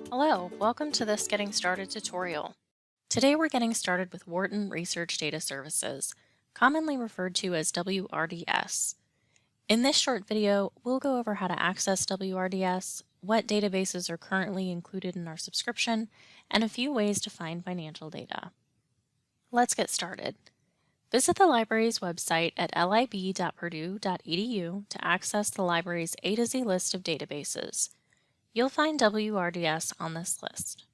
Hello, welcome to this Getting Started tutorial. Today we're getting started with Wharton Research Data Services, commonly referred to as WRDS. In this short video, we'll go over how to access WRDS, what databases are currently included in our subscription, and a few ways to find financial data. Let's get started. Visit the library's website at lib.purdue.edu to access the library's A to Z list of databases. You'll find WRDS on this list.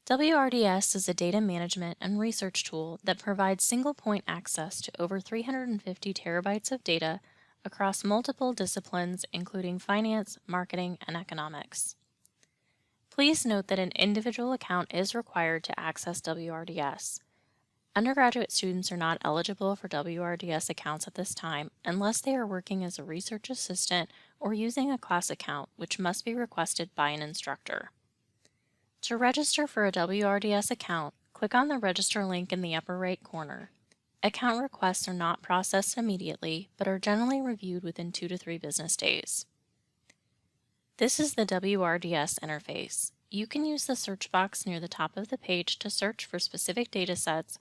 WRDS is a data management and research tool that provides single-point access to over 350 terabytes of data across multiple disciplines including finance, marketing, and economics. Please note that an individual account is required to access WRDS. Undergraduate students are not eligible for WRDS accounts at this time unless they are working as a research assistant or using a class account, which must be requested by an instructor. To register for a WRDS account, click on the Register link in the upper right corner. Account requests are not processed immediately, but are generally reviewed within 2 to 3 business days. This is the WRDS interface. You can use the search box near the top of the page to search for specific datasets,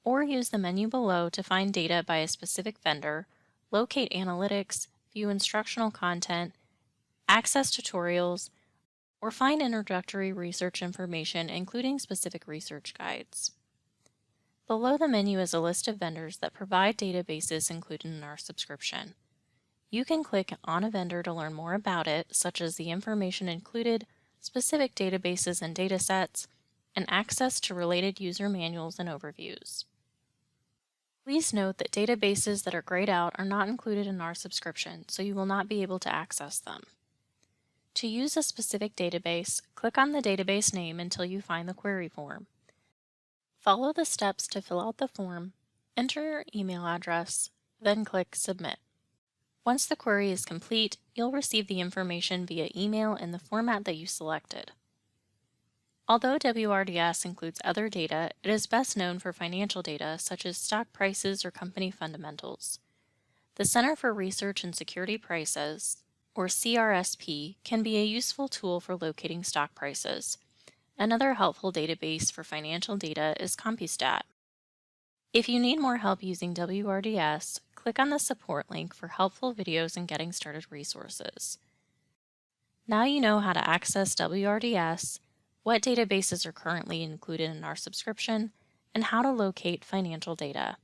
or use the menu below to find data by a specific vendor, locate analytics, view instructional content, access tutorials, or find introductory research information including specific research guides. Below the menu is a list of vendors that provide databases included in our subscription. You can click on a vendor to learn more about it, such as the information included, specific databases and datasets, and access to related user manuals and overviews. Please note that databases that are grayed out are not included in our subscription, so you will not be able to access them. To use a specific database, click on the database name until you find the query form. Follow the steps to fill out the form, enter your email address, then click Submit. Once the query is complete, you'll receive the information via email in the format that you selected. Although WRDS includes other data, it is best known for financial data such as stock prices or company fundamentals. The Center for Research and Security Prices, or CRSP, can be a useful tool for locating stock prices. Another helpful database for financial data is Compustat. If you need more help using WRDS, click on the support link for helpful videos and getting started resources. Now you know how to access WRDS, what databases are currently included in our subscription, and how to locate financial data.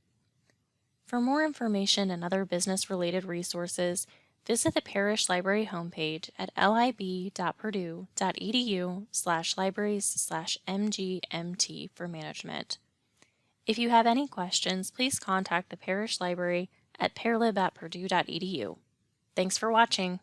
For more information and other business-related resources, visit the Parish Library homepage at lib.purdue.edu/libraries/mgmt for management. If you have any questions, please contact the Parish Library at parlib@purdue.edu. Thanks for watching.